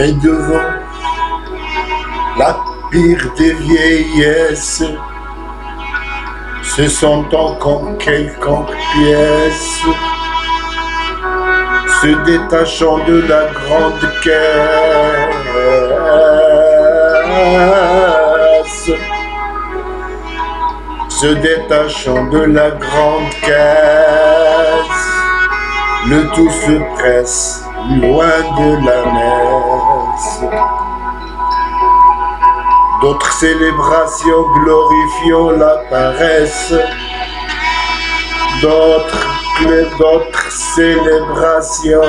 Mais devant la pire des vieillesses, se sentant comme quelconque pièce, se détachant de la grande caisse, se détachant de la grande caisse, le tout se presse loin de la messe. D'autres célébrations glorifiant la paresse, d'autres célébrations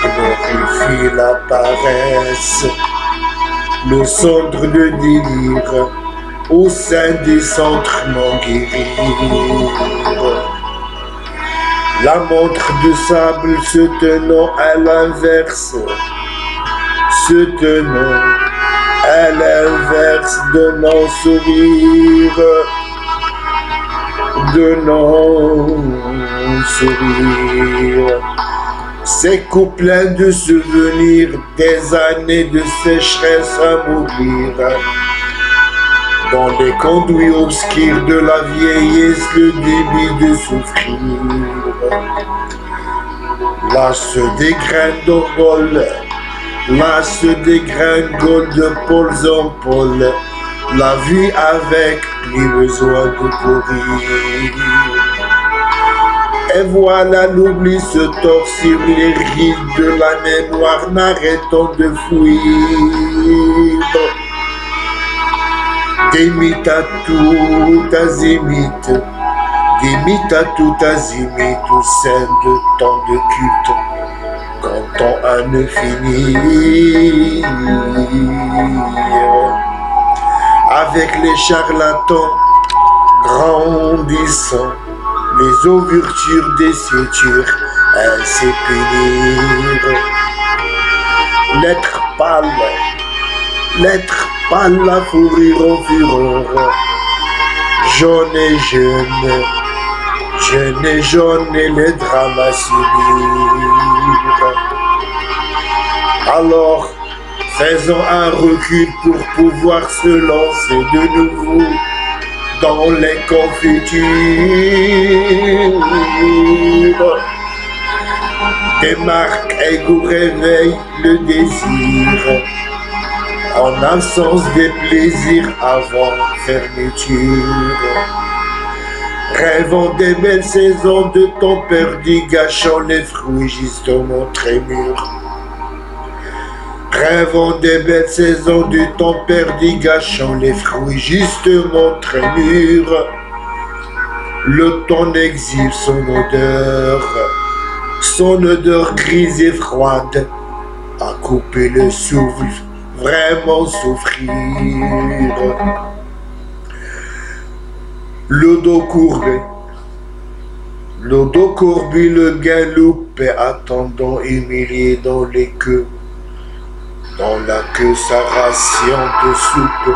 glorifient la paresse, le centre de délire au sein des centres non guéris. La montre de sable se tenant à l'inverse, se tenant à l'inverse, donnant sourire, donnant sourire. Ces coups pleins de souvenirs, des années de sécheresse à mourir. Dans les conduits obscurs de la vieillesse, le débit de souffrir. Là se dégraine d'orgole, là se dégringole de pôle en pôle, la vie avec plus besoin de courir. Et voilà l'oubli se tord sur les rides de la mémoire, n'arrêtant de fuir. Des mythes à tout azimut, des mythes à tout azimut, au sein de tant de culte, quand on a ne finir. Avec les charlatans grandissant, les ouvertures des suture, ainsi punir. L'être pâle, la fourrure en fureur, jaune et jaune et les drames à subir. Alors, faisons un recul pour pouvoir se lancer de nouveau dans les confitures. Des marques égaux réveillent le désir, en absence des plaisirs avant fermeture. Rêvant des belles saisons de temps perdu, gâchant les fruits justement très mûrs. Rêvant des belles saisons du temps perdu, gâchant les fruits justement très mûrs. L'automne exhibe son odeur grise et froide, à couper le souffle, vraiment souffrir. Le dos courbé, le galopé, attendant humilié dans les queues. Dans la queue sa ration de soupe,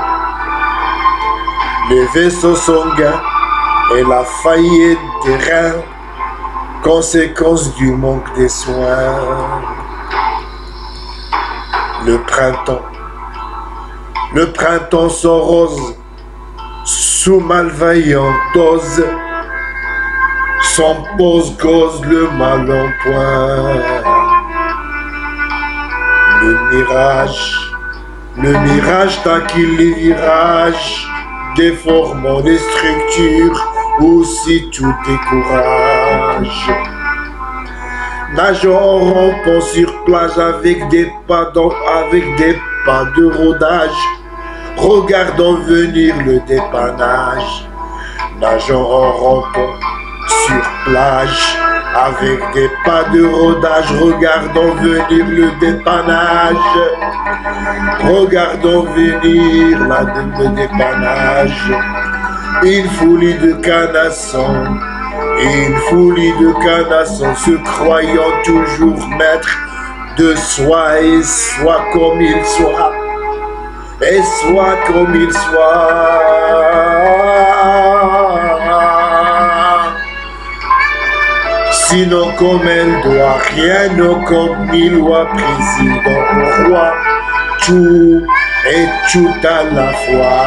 les vaisseaux sanguins et la faillite des reins, conséquence du manque des soins. Le printemps sans rose, sous malveillante dose, son pose cause le mal en point. Le mirage taquine les virages, déformant les structures, aussi tout décourage. Nageant en rampant sur plage avec des pas de rodage, regardant venir le dépannage. Nageant en rampant sur plage avec des pas de rodage, regardant venir le dépannage, regardant venir le dépannage. Une folie de canasson, se croyant toujours maître de soi, et soit comme il soit, et soit comme il soit. Si sinon comme elle doit, rien ne compte ni loi, président ou roi, tout et tout à la fois.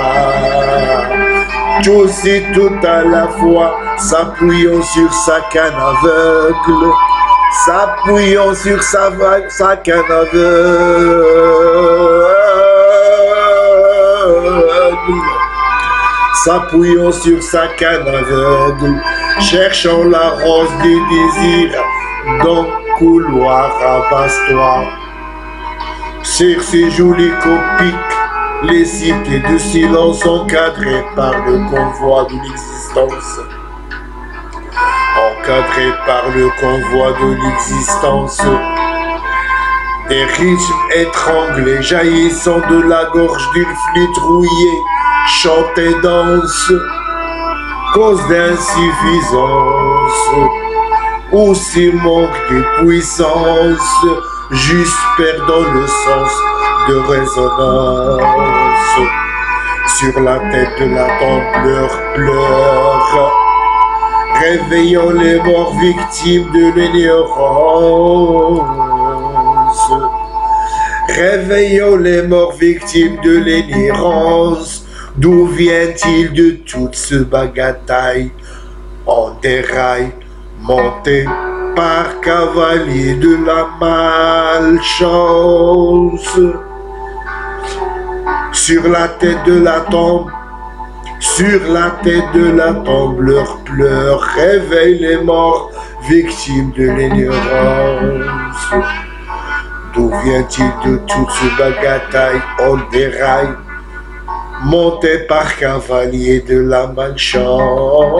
Tous et tout à la fois, s'appuyons sur sa canne aveugle, s'appuyons sur sa canne aveugle, s'appuyons sur sa canne aveugle, cherchons la rose du désir dans couloir rabasse-toi. Sur ces jolis copiques, les cités de silence encadrées par le convoi de l'existence. Encadrées par le convoi de l'existence. Des rythmes étranglés jaillissant de la gorge d'une flûte rouillée, chante et danse, cause d'insuffisance, aussi manque de puissance, juste perdant le sens de résonance. Sur la tête de la tombe pleure, réveillons les morts victimes de l'ignorance. Réveillons les morts victimes de l'ignorance. D'où vient-il de toute ce bagataille en déraille, monté par cavalier de la malchance? Sur la tête de la tombe, sur la tête de la tombe, leur pleure, réveille les morts, victimes de l'ignorance. D'où vient-il de toute ce bagataille en déraille, monté par cavalier de la malchance?